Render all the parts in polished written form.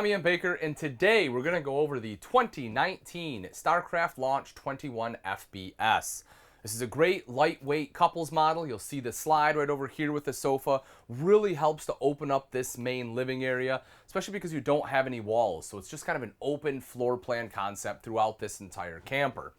I'm Ian Baker, and today we're going to go over the 2019 Starcraft Launch 21 FBS. This is a great lightweight couples model. You'll see the slide right over here with the sofa. Really helps to open up this main living area, especially because you don't have any walls. So it's just kind of an open floor plan concept throughout this entire camper.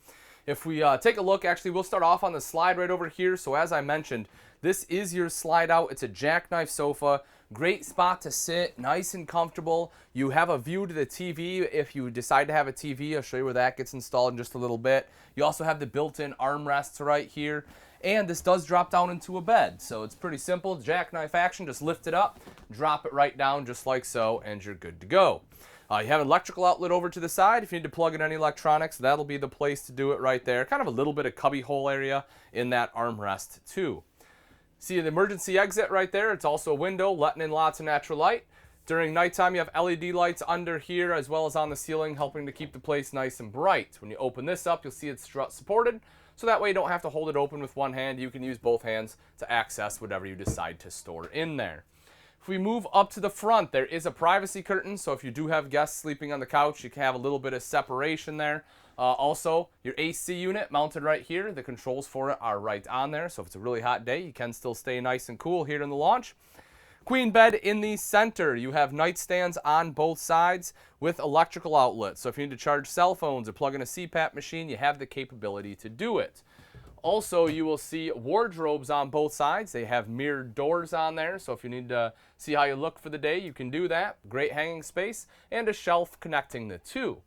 If we take a look, actually, we'll start off on the slide right over here. So as I mentioned, this is your slide out. It's a jackknife sofa. Great spot to sit, nice and comfortable. You have a view to the TV if you decide to have a TV. I'll show you where that gets installed in just a little bit. You also have the built-in armrests right here. And this does drop down into a bed. So it's pretty simple. Jackknife action, just lift it up, drop it right down just like so, and you're good to go. You have an electrical outlet over to the side. If you need to plug in any electronics, that'll be the place to do it right there. Kind of a little bit of cubby hole area in that armrest too. See the emergency exit right there. It's also a window, letting in lots of natural light. During nighttime, you have LED lights under here as well as on the ceiling, helping to keep the place nice and bright. When you open this up, you'll see it's strut supported, so that way you don't have to hold it open with one hand. You can use both hands to access whatever you decide to store in there. If we move up to the front, there is a privacy curtain, so if you do have guests sleeping on the couch, you can have a little bit of separation there. Also, your AC unit mounted right here. The controls for it are right on there, so if it's a really hot day, you can still stay nice and cool here in the launch. Queen bed in the center. You have nightstands on both sides with electrical outlets, so if you need to charge cell phones or plug in a CPAP machine, you have the capability to do it. Also, you will see wardrobes on both sides. They have mirrored doors on there, so if you need to see how you look for the day, you can do that. Great hanging space, and a shelf connecting the two.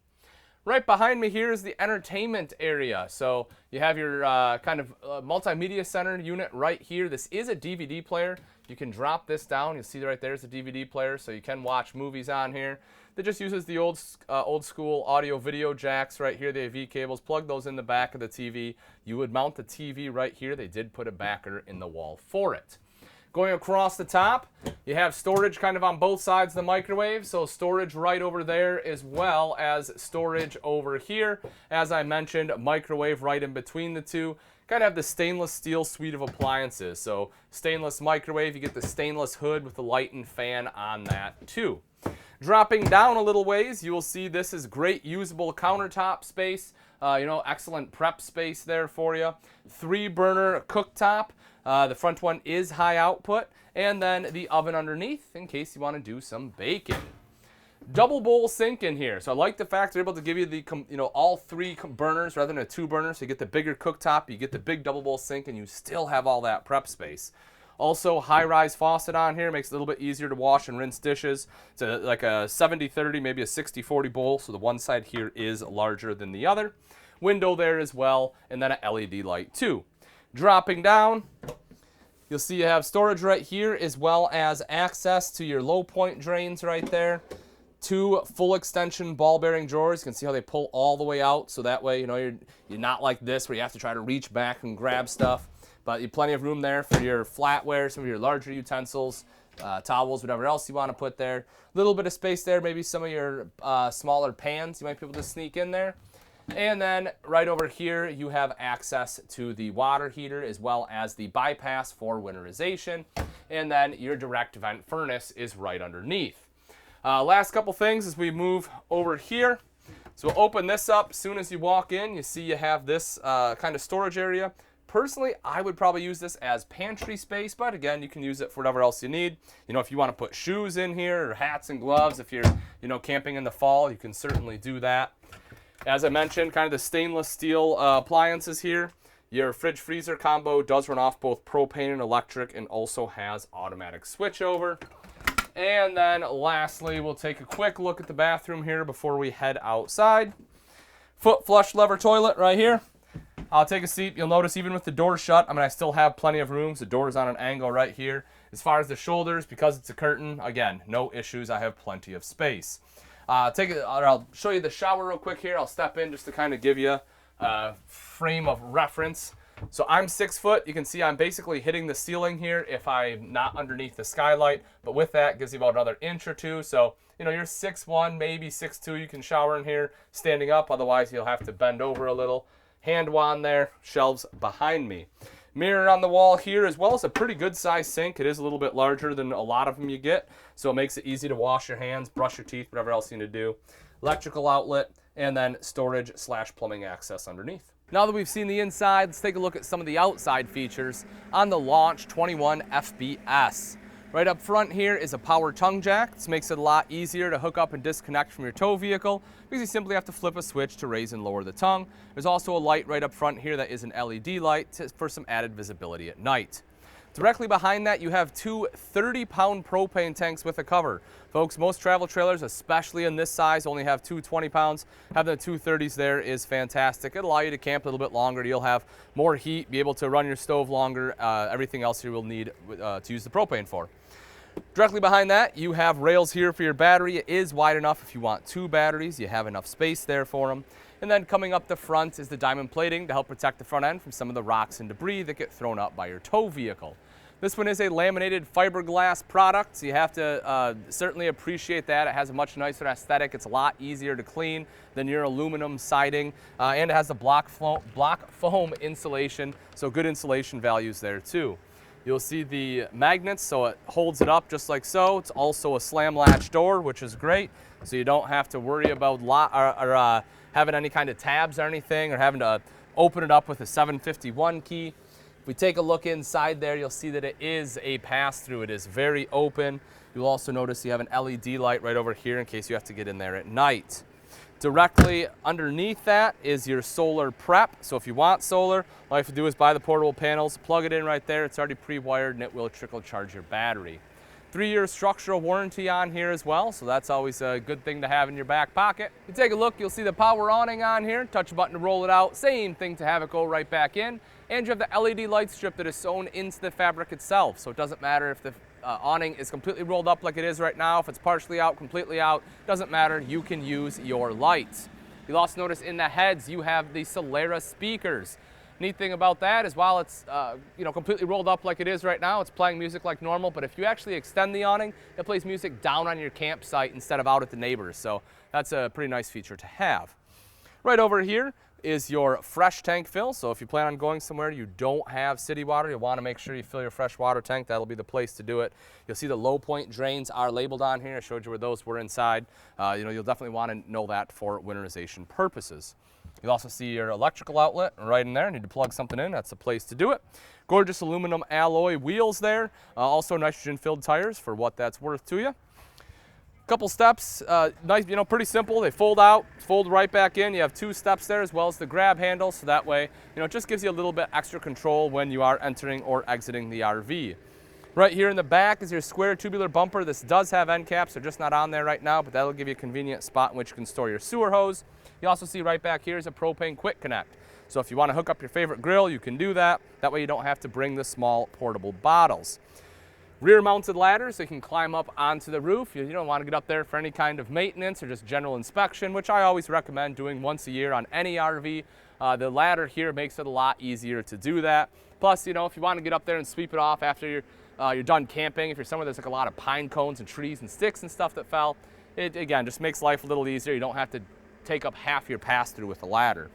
Right behind me here is the entertainment area. So you have your kind of multimedia center unit right here. This is a DVD player. You can drop this down. You'll see right there's a DVD player, so you can watch movies on here. That just uses the old school audio video jacks right here. The AV cables. Plug those in the back of the TV. You would mount the TV right here. They did put a backer in the wall for it. Going across the top, you have storage kind of on both sides of the microwave, so storage right over there as well as storage over here. As I mentioned, microwave right in between the two. Kind of have the stainless steel suite of appliances. So stainless microwave, you get the stainless hood with the light and fan on that too. Dropping down a little ways, you will see this is great usable countertop space. Excellent prep space there for you. 3-burner cooktop. The front one is high output, and then the oven underneath in case you want to do some baking. Double bowl sink in here, so I like the fact they're able to give you the all 3 burners rather than a 2-burner. So you get the bigger cooktop, you get the big double bowl sink, and you still have all that prep space. Also, high-rise faucet on here makes it a little bit easier to wash and rinse dishes. It's like a 70-30, maybe a 60-40 bowl, so the one side here is larger than the other. Window there as well, and then a LED light too. Dropping down, you'll see you have storage right here as well as access to your low point drains right there. 2 full extension ball bearing drawers. You can see how they pull all the way out, so that way you're not like this where you have to try to reach back and grab stuff. But you have plenty of room there for your flatware, some of your larger utensils, towels, whatever else you want to put there. A little bit of space there, maybe some of your smaller pans you might be able to sneak in there. And then right over here, you have access to the water heater as well as the bypass for winterization. And then your direct vent furnace is right underneath. Last couple things as we move over here. So we'll open this up. As soon as you walk in, you see you have this kind of storage area. Personally, I would probably use this as pantry space, but again, you can use it for whatever else you need. If you want to put shoes in here or hats and gloves, if you're, camping in the fall, you can certainly do that. As I mentioned, kind of the stainless steel appliances here. Your fridge freezer combo does run off both propane and electric and also has automatic switchover. And then lastly, we'll take a quick look at the bathroom here before we head outside. Foot flush lever toilet right here. I'll take a seat. You'll notice even with the door shut, I still have plenty of room. The door is on an angle right here. As far as the shoulders, because it's a curtain, again, no issues. I have plenty of space. I'll show you the shower real quick here. I'll step in just to kind of give you a frame of reference. So I'm 6 foot. You can see I'm basically hitting the ceiling here if I'm not underneath the skylight. But with that, gives you about another inch or two. So, you're 6'1", maybe 6'2". You can shower in here standing up. Otherwise, you'll have to bend over a little. Hand wand there, shelves behind me. Mirror on the wall here, as well as a pretty good sized sink. It is a little bit larger than a lot of them you get, so it makes it easy to wash your hands, brush your teeth, whatever else you need to do. Electrical outlet, and then storage / plumbing access underneath. Now that we've seen the inside, let's take a look at some of the outside features on the Launch 21 FBS. Right up front here is a power tongue jack. This makes it a lot easier to hook up and disconnect from your tow vehicle because you simply have to flip a switch to raise and lower the tongue. There's also a light right up front here that is an LED light for some added visibility at night. Directly behind that, you have two 30-pound propane tanks with a cover. Folks, most travel trailers, especially in this size, only have two 20 pounds. Having the two 30s there is fantastic. It'll allow you to camp a little bit longer. You'll have more heat, be able to run your stove longer, everything else you will need to use the propane for. Directly behind that, you have rails here for your battery. It is wide enough if you want two batteries. You have enough space there for them. And then coming up the front is the diamond plating to help protect the front end from some of the rocks and debris that get thrown up by your tow vehicle. This one is a laminated fiberglass product, so you have to certainly appreciate that. It has a much nicer aesthetic. It's a lot easier to clean than your aluminum siding, and it has the block foam insulation, so good insulation values there too. You'll see the magnets, so it holds it up just like so. It's also a slam latch door, which is great, so you don't have to worry about having any kind of tabs or anything, or having to open it up with a 751 key. If we take a look inside there, you'll see that it is a pass-through. It is very open. You'll also notice you have an LED light right over here in case you have to get in there at night. Directly underneath that is your solar prep. So if you want solar, all you have to do is buy the portable panels, plug it in right there. It's already pre-wired and it will trickle charge your battery. 3-year structural warranty on here as well, so that's always a good thing to have in your back pocket. If you take a look, you'll see the power awning on here. Touch a button to roll it out. Same thing to have it go right back in. And you have the LED light strip that is sewn into the fabric itself, so it doesn't matter if the awning is completely rolled up like it is right now. If it's partially out, completely out, doesn't matter. You can use your lights. You'll also notice in the heads you have the Solera speakers. Neat thing about that is while it's completely rolled up like it is right now, it's playing music like normal, but if you actually extend the awning, it plays music down on your campsite instead of out at the neighbors, so that's a pretty nice feature to have. Right over here is your fresh tank fill, so if you plan on going somewhere you don't have city water, you'll want to make sure you fill your fresh water tank. That'll be the place to do it. You'll see the low point drains are labeled on here. I showed you where those were inside. You'll definitely want to know that for winterization purposes. You'll also see your electrical outlet right in there. Need to plug something in, that's the place to do it. Gorgeous aluminum alloy wheels there. Also nitrogen filled tires for what that's worth to you. Couple steps, nice, pretty simple. They fold out, fold right back in. You have 2 steps there as well as the grab handle, so that way, it just gives you a little bit extra control when you are entering or exiting the RV. Right here in the back is your square tubular bumper. This does have end caps, they're just not on there right now, but that'll give you a convenient spot in which you can store your sewer hose. You also see right back here is a propane quick connect. So if you want to hook up your favorite grill, you can do that. That way you don't have to bring the small portable bottles. Rear mounted ladder, so you can climb up onto the roof. You don't want to get up there for any kind of maintenance or just general inspection, which I always recommend doing once a year on any RV. The ladder here makes it a lot easier to do that. Plus, if you want to get up there and sweep it off after you're done camping, if you're somewhere there's like a lot of pine cones and trees and sticks and stuff that fell, it again just makes life a little easier. You don't have to take up half your pass-through with the ladder.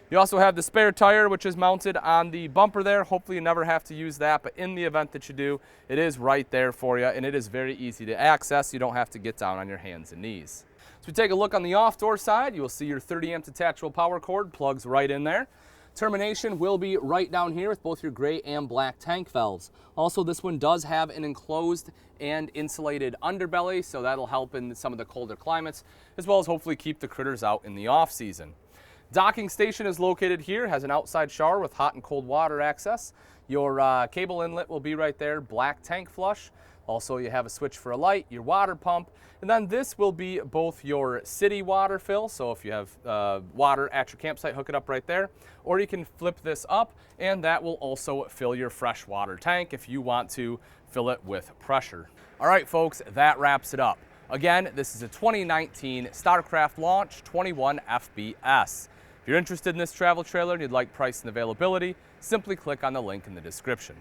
You also have the spare tire, which is mounted on the bumper there. Hopefully you never have to use that, but in the event that you do, it is right there for you, and it is very easy to access. You don't have to get down on your hands and knees. So we take a look on the off-door side. You will see your 30-amp detachable power cord plugs right in there. Termination will be right down here with both your gray and black tank valves. Also, this one does have an enclosed and insulated underbelly, so that'll help in some of the colder climates, as well as hopefully keep the critters out in the off-season. Docking station is located here, has an outside shower with hot and cold water access. Your cable inlet will be right there, black tank flush. Also, you have a switch for a light, your water pump, and then this will be both your city water fill, so if you have water at your campsite, hook it up right there, or you can flip this up, and that will also fill your fresh water tank if you want to fill it with pressure. All right, folks, that wraps it up. Again, this is a 2019 Starcraft Launch 21 FBS. If you're interested in this travel trailer and you'd like price and availability, simply click on the link in the description.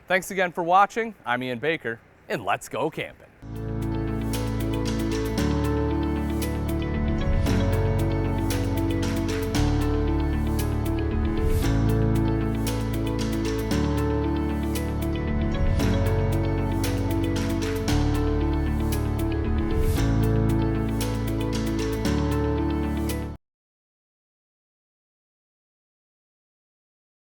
Thanks again for watching. I'm Ian Baker, and let's go camping.